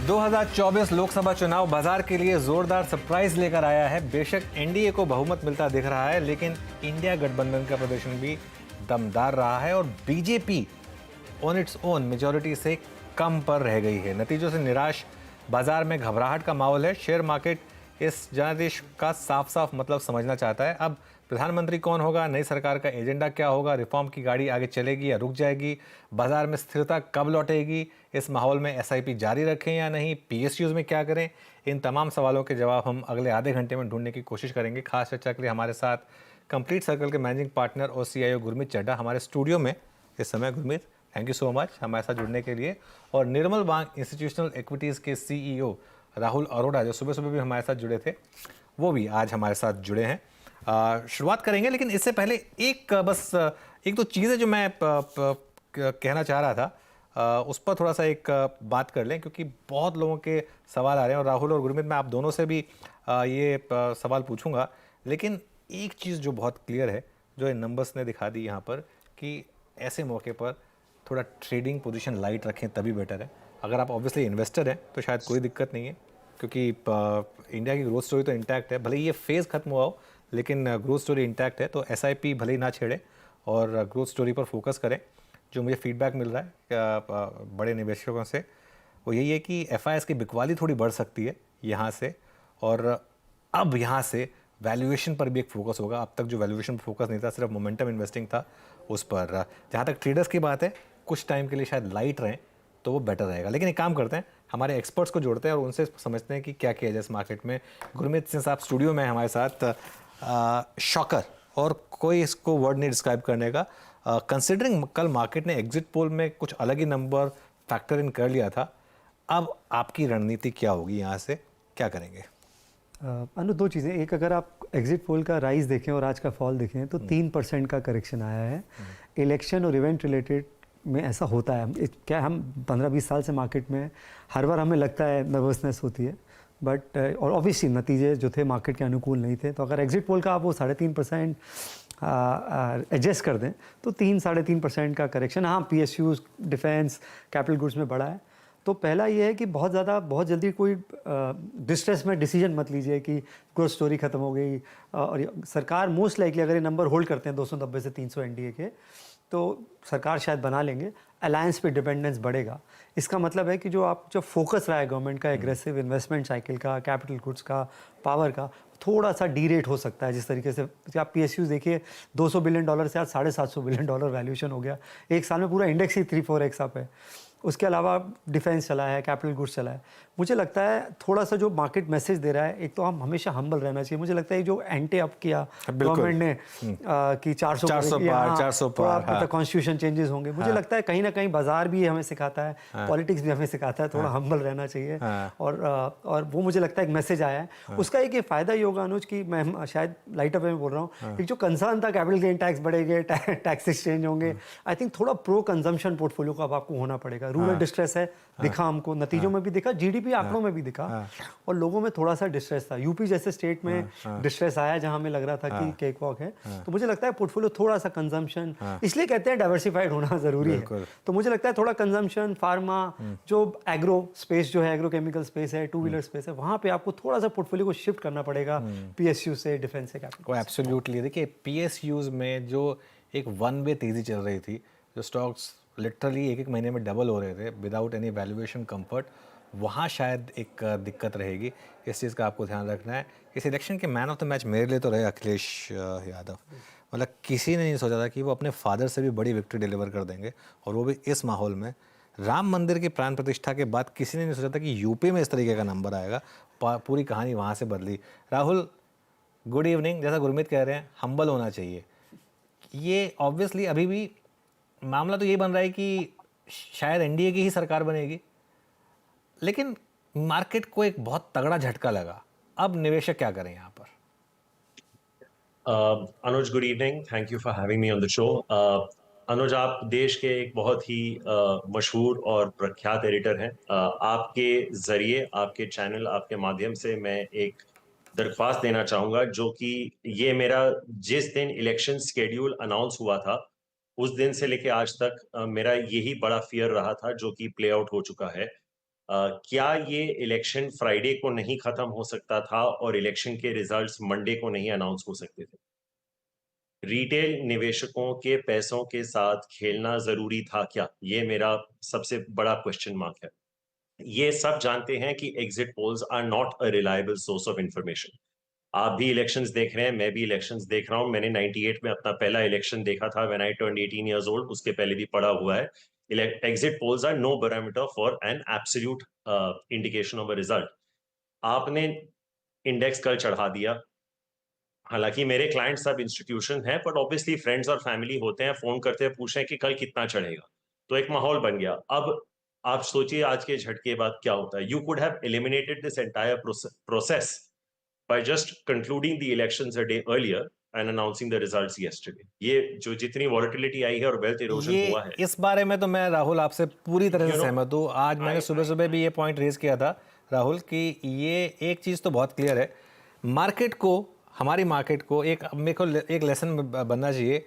2024 लोकसभा चुनाव बाजार के लिए जोरदार सरप्राइज लेकर आया है। बेशक एनडीए को बहुमत मिलता दिख रहा है, लेकिन इंडिया गठबंधन का प्रदर्शन भी दमदार रहा है और BJP on its own majority से कम पर रह गई है। नतीजों से निराश, बाजार में घबराहट का माहौल है। शेयर मार्केट इस जनादेश का साफ साफ मतलब समझना चाहता है। अब प्रधानमंत्री कौन होगा, नई सरकार का एजेंडा क्या होगा, रिफॉर्म की गाड़ी आगे चलेगी या रुक जाएगी, बाजार में स्थिरता कब लौटेगी, इस माहौल में एसआईपी जारी रखें या नहीं, पीएसयूज में क्या करें, इन तमाम सवालों के जवाब हम अगले आधे घंटे में ढूंढने की कोशिश करेंगे। खास चर्चा के लिए हमारे साथ कंप्लीट सर्कल के मैनेजिंग पार्टनर और सीईओ गुरमीत चड्ढा हमारे स्टूडियो में इस समय। Gurmeet, thank you so much हमारे साथ जुड़ने के लिए। और निर्मल बांग इंस्टीट्यूशनल इक्विटीज़ के सीईओ राहुल अरोड़ा, जो सुबह सुबह भी हमारे साथ जुड़े थे, वो भी आज हमारे साथ जुड़े हैं। शुरुआत करेंगे, लेकिन इससे पहले एक दो चीज़ें जो मैं कहना चाह रहा था उस पर थोड़ा सा एक बात कर लें, क्योंकि बहुत लोगों के सवाल आ रहे हैं। और राहुल और गुरमीत, मैं आप दोनों से भी ये सवाल पूछूंगा, लेकिन एक चीज़ जो बहुत क्लियर है, जो इन नंबर्स ने दिखा दी यहाँ पर, कि ऐसे मौके पर थोड़ा ट्रेडिंग पोजीशन लाइट रखें तभी बेटर है। अगर आप ऑब्वियसली इन्वेस्टर हैं तो शायद कोई दिक्कत नहीं है, क्योंकि इंडिया की ग्रोथ स्टोरी तो इंटैक्ट है। भले ये फेज़ खत्म हुआ हो, लेकिन ग्रोथ स्टोरी इंटैक्ट है। तो एसआईपी भले ही ना छेड़े और ग्रोथ स्टोरी पर फोकस करें। जो मुझे फीडबैक मिल रहा है बड़े निवेशकों से, वो यही है कि एफआईएस की बिकवाली थोड़ी बढ़ सकती है यहाँ से, और अब यहाँ से वैल्यूएशन पर भी एक फोकस होगा। अब तक जो वैल्यूएशन पर फोकस नहीं था, सिर्फ मोमेंटम इन्वेस्टिंग था उस पर। जहाँ तक ट्रेडर्स की बात है, कुछ टाइम के लिए शायद लाइट रहें तो वो बेटर रहेगा। लेकिन एक काम करते हैं, हमारे एक्सपर्ट्स को जोड़ते हैं और उनसे समझते हैं कि क्या किया जाए इस मार्केट में। गुरमीत सिंह साहब स्टूडियो में हमारे साथ। शॉकर, और कोई इसको वर्ड नहीं डिस्क्राइब करने का। कंसिडरिंग कल मार्केट ने एग्जिट पोल में कुछ अलग ही नंबर फैक्टर इन कर लिया था, अब आपकी रणनीति क्या होगी, यहाँ से क्या करेंगे? अनु, दो चीज़ें। एक, अगर आप एग्जिट पोल का राइज देखें और आज का फॉल देखें तो 3% का करेक्शन आया है। इलेक्शन और इवेंट रिलेटेड में ऐसा होता है। क्या हम 15-20 साल से मार्केट में, हर बार हमें लगता है नर्वसनेस होती है, बट और ऑब्वियसली नतीजे जो थे मार्केट के अनुकूल नहीं थे। तो अगर एग्जिट पोल का आप वो 3.5% एडजस्ट कर दें तो 3-3.5% का करेक्शन, हाँ, पीएसयूज, डिफेंस, कैपिटल गुड्स में बढ़ा है। तो पहला ये है कि बहुत जल्दी कोई डिस्ट्रेस में डिसीजन मत लीजिए कि ग्रोथ स्टोरी खत्म हो गई। और सरकार मोस्ट लाइकली अगर ये नंबर होल्ड करते हैं 290 से 300 एनडीए के, तो सरकार शायद बना लेंगे। अलायंस पे डिपेंडेंस बढ़ेगा। इसका मतलब है कि जो फोकस रहा है गवर्नमेंट का एग्रेसिव इन्वेस्टमेंट साइकिल का, कैपिटल गुड्स का, पावर का, थोड़ा सा डीरेट हो सकता है। जिस तरीके से आप पीएसयूज देखिए, $200 बिलियन से आज $750 बिलियन वैल्यूएशन हो गया। एक साल में पूरा इंडेक्स ही 3-4x अप है। उसके अलावा डिफेंस चला है, कैपिटल गुड्स चला है। मुझे लगता है थोड़ा सा जो मार्केट मैसेज दे रहा है, एक तो हम हमेशा हम्बल रहना चाहिए। मुझे लगता है जो एंटी अप किया गवर्नमेंट ने कि 400 पार कॉन्स्टिट्यूशन चेंजेस होंगे, मुझे लगता है कहीं ना कहीं बाजार भी हमें सिखाता है, पॉलिटिक्स भी हमें सिखाता है, थोड़ा हम्बल रहना चाहिए। और वो मुझे लगता है एक मैसेज आया है। उसका एक ये फायदा ही होगा अनुज, की मैं शायद लाइट अप में बोल रहा हूँ, एक जो कंसर्न था कैपिटल गेन टैक्स बढ़ेंगे, टैक्सेस चेंज होंगे, आई थिंक थोड़ा प्रो कंजम्पशन पोर्टफोलियो का अब आपको होना पड़ेगा। रूरल डिस्ट्रेस है, दिखा हमको, नतीजों में भी दिखा, जीडीपी आंकड़ों में भी दिखा, और लोगों में थोड़ा सा डिस्ट्रेस था। यूपी जैसे स्टेट में डिस्ट्रेस आया जहां हमें लग रहा था कि केक वॉक है। तो मुझे लगता है पोर्टफोलियो थोड़ा सा कंजम्पशन, इसलिए कहते हैं डाइवर्सिफाइड होना जरूरी है। तो मुझे लगता है थोड़ा कंजम्पशन, फार्मा, जो एग्रो स्पेस जो है, एग्रोकेमिकल स्पेस है, टू व्हीलर स्पेस है, वहां पे आपको थोड़ा सा पोर्टफोलियो को शिफ्ट करना पड़ेगा पीएसयू से, डिफेंस से, कैपिटल। एब्सोल्युटली। देखिए, पीएसयूज में जो एक वन वे तेजी चल रही थी, जो स्टॉक्स लिटरली एक महीने में डबल हो रहे थे विदाउट एनी वैल्यूएशन कंफर्ट, वहाँ शायद एक दिक्कत रहेगी। इस चीज़ का आपको ध्यान रखना है। इस इलेक्शन के मैन ऑफ द मैच मेरे लिए तो रहे अखिलेश यादव। मतलब किसी ने नहीं सोचा था कि वो अपने फादर से भी बड़ी विक्ट्री डिलीवर कर देंगे, और वो भी इस माहौल में। राम मंदिर की प्राण प्रतिष्ठा के बाद किसी ने नहीं सोचा था कि यूपी में इस तरीके का नंबर आएगा। पूरी कहानी वहाँ से बदली। Rahul, good evening. जैसा गुरमीत कह रहे हैं, हम्बल होना चाहिए। ये ऑब्वियसली अभी भी मामला तो ये बन रहा है कि शायद एनडीए की ही सरकार बनेगी, लेकिन मार्केट को एक बहुत तगड़ा झटका लगा। अब निवेशक क्या करें यहाँ पर? Anuj, good evening, thank you for having me on the show. Anuj, आप देश के एक बहुत ही मशहूर और प्रख्यात एडिटर हैं। आपके जरिए, आपके चैनल, आपके माध्यम से मैं एक दरख्वास्त देना चाहूंगा, जो कि ये मेरा जिस दिन इलेक्शन स्केड्यूल अनाउंस हुआ था उस दिन से लेके आज तक मेरा यही बड़ा फियर रहा था, जो कि प्ले आउट हो चुका है। क्या ये इलेक्शन फ्राइडे को नहीं खत्म हो सकता था और इलेक्शन के रिजल्ट्स मंडे को नहीं अनाउंस हो सकते थे? रिटेल निवेशकों के पैसों के साथ खेलना जरूरी था क्या? ये मेरा सबसे बड़ा क्वेश्चन मार्क है। ये सब जानते हैं कि exit polls are not a reliable source of information. आप भी इलेक्शंस देख रहे हैं, मैं भी इलेक्शंस देख रहा हूं। मैंने 98 में अपना पहला इलेक्शन देखा था when I turned 18 years old, उसके पहले भी पढ़ा हुआ है। Exit polls are no parameter for an absolute indication of a result. आपने इंडेक्स कल चढ़ा दिया, हालांकि मेरे क्लाइंट सब इंस्टीट्यूशन हैं, बट ऑब्वियसली फ्रेंड्स और फैमिली होते हैं, फोन करते हैं, पूछ रहे हैं कि कल कितना चढ़ेगा, तो एक माहौल बन गया। अब आप सोचिए आज के झटके बाद क्या होता है। You could have eliminated this entire process by just concluding the elections a day earlier and announcing the results yesterday. ये जो जितनी volatility आई है और wealth erosion ये हुआ है, इस बारे में तो मैं राहुल आपसे पूरी तरह से You know, सहमत हूँ। आज मैंने सुबह सुबह भी ये पॉइंट रेज किया था राहुल कि ये एक चीज़ तो बहुत क्लियर है, मार्केट को, हमारी मार्केट को एक, मेरे को एक लेसन बनना चाहिए,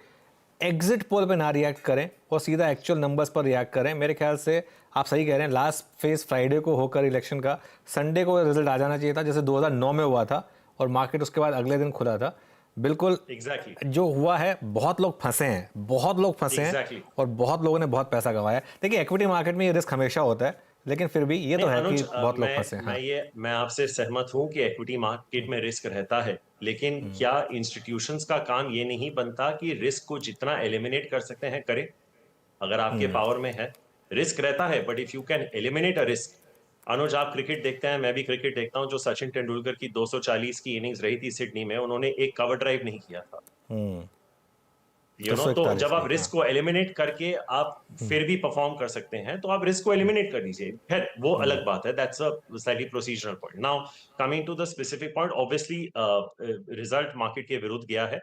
एग्जिट पोल पे ना रिएक्ट करें और सीधा एक्चुअल नंबर्स पर रिएक्ट करें। मेरे ख्याल से आप सही कह रहे हैं, लास्ट फेज फ्राइडे को होकर इलेक्शन का संडे को रिजल्ट आ जाना चाहिए था, जैसे 2009 में हुआ था और मार्केट उसके बाद अगले दिन खुला था। बिल्कुल exactly, जो हुआ है, बहुत लोग फंसे हैं, बहुत लोग फंसे Exactly. हैं और बहुत लोगों ने बहुत पैसा कमाया है। देखिए एक्विटी मार्केट में ये रिस्क हमेशा होता है, लेकिन फिर भी ये तो है कि अनुज, बहुत लोग फंसे हैं। मैं आपसे सहमत हूं कि इक्विटी मार्केट में रिस्क रहता है, लेकिन क्या इंस्टीट्यूशंस का काम ये नहीं बनता कि रिस्क को जितना एलिमिनेट कर सकते हैं करें? अगर आपके पावर में है, रिस्क रहता है, but if you can eliminate a risk. Anuj, आप क्रिकेट देखते हैं, मैं भी क्रिकेट देखता हूं। जो सचिन तेंदुलकर की 240 की इनिंग्स रही थी सिडनी में, उन्होंने एक कवर ड्राइव नहीं किया था। तो जब आप रिस्क को एलिमिनेट करके आप फिर भी परफॉर्म कर सकते हैं, तो आप रिस्क को एलिमिनेट कर दीजिए, खैर वो अलग बात है, that's a slightly procedural point. Now coming to the specific point, obviously result market के विरुद्ध गया है।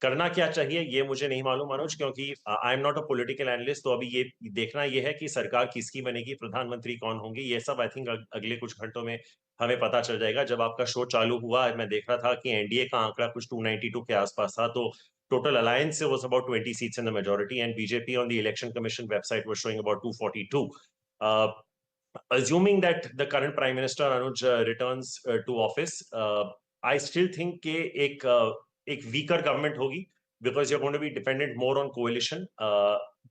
करना क्या चाहिए ये मुझे नहीं मालूम अनुज, क्योंकि I am not a political analyst. तो अभी ये देखना ये है कि सरकार किसकी बनेगी, प्रधानमंत्री कौन होंगे, ये सब आई थिंक अगले कुछ घंटों में हमें पता चल जाएगा। जब आपका शो चालू हुआ, मैं देख रहा था कि एनडीए का आंकड़ा कुछ 292 के आसपास था, तो total alliance was about 20 seats in the majority, and BJP on the election commission website was showing about 242. Uh, Assuming that the current prime minister Anuj returns to office, I still think कि एक weaker government होगी, because you're going to be dependent more on coalition.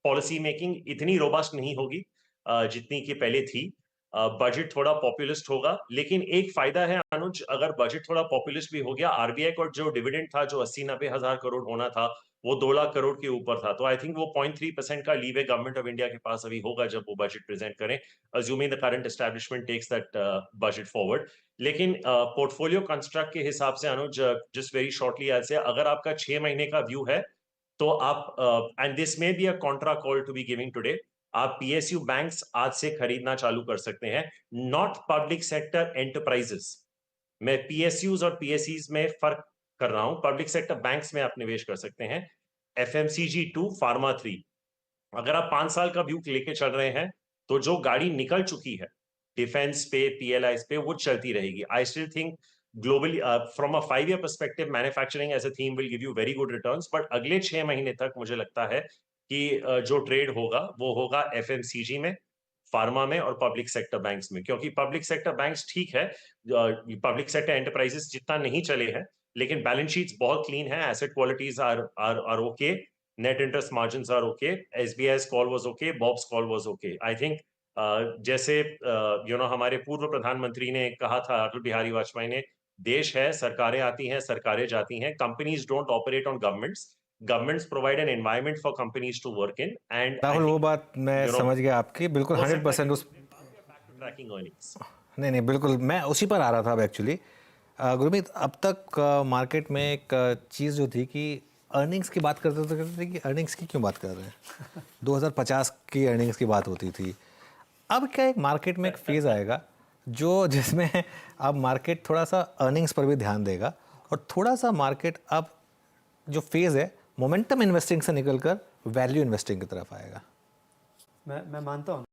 Policy making इतनी robust नहीं होगी जितनी कि पहले थी। बजट थोड़ा पॉपुलिस्ट होगा, लेकिन एक फायदा है अनुज, अगर बजट थोड़ा पॉपुलिस्ट भी हो गया, आरबीआई का जो डिविडेंड था, जो 80-90 हजार करोड़ होना था, वो 2 लाख करोड़ के ऊपर था। तो आई थिंक वो 0.3% का लीवे गवर्नमेंट ऑफ इंडिया के पास अभी होगा जब वो बजट प्रेजेंट करें, assuming the current establishment takes that budget forward. लेकिन पोर्टफोलियो कंस्ट्रक्ट के हिसाब से अनुज, जस्ट वेरी शॉर्टली आज से, अगर आपका 6 महीने का व्यू है, तो आप, and this may be a contra call to be giving today, आप पीएसयू बैंक्स आज से खरीदना चालू कर सकते हैं, नॉट पब्लिक सेक्टर एंटरप्राइजेस। मैं पीएसयूज और पीएसईज में फर्क कर रहा हूं। पब्लिक सेक्टर बैंक्स में आप निवेश कर सकते हैं, एफएमसीजी 2, फार्मा 3। अगर आप 5 साल का व्यू लेके चल रहे हैं, तो जो गाड़ी निकल चुकी है डिफेंस पे, पीएलआई पे, वो चलती रहेगी। I still think globally from a 5-year perspective, manufacturing as a theme will give you very good returns, but अगले 6 महीने तक मुझे लगता है कि जो ट्रेड होगा वो होगा एफएमसीजी में, फार्मा में और पब्लिक सेक्टर बैंक्स में। क्योंकि पब्लिक सेक्टर बैंक्स ठीक है, पब्लिक सेक्टर एंटरप्राइजेस जितना नहीं चले हैं, लेकिन बैलेंस शीट्स बहुत क्लीन है, asset qualities are okay, net interest margins are okay, SBI's call was okay, BOB's call was okay. I think जैसे हमारे पूर्व प्रधानमंत्री ने कहा था, अटल बिहारी वाजपेयी ने, देश है, सरकारें आती हैं, सरकारें जाती हैं, companies don't operate on governments provide an environment for companies to work in. And Rahul, वो बात मैं समझ गया आपकी, बिल्कुल 100% उस ट्रैकिंग अर्निंग्स। नहीं, बिल्कुल मैं उसी पर आ रहा था अब एक्चुअली। गुरमीत, अब तक मार्केट में एक चीज़ जो थी कि अर्निंग्स की बात करते थे कि अर्निंग्स की क्यों बात कर रहे हैं 2050 की अर्निंग्स की बात होती थी। अब क्या एक मार्केट में एक फेज़ आएगा जिसमें अब मार्केट थोड़ा सा अर्निंग्स पर भी ध्यान देगा और थोड़ा सा मार्केट अब जो फेज़ है मोमेंटम इन्वेस्टिंग से निकलकर वैल्यू इन्वेस्टिंग की तरफ आएगा। मैं मानता हूँ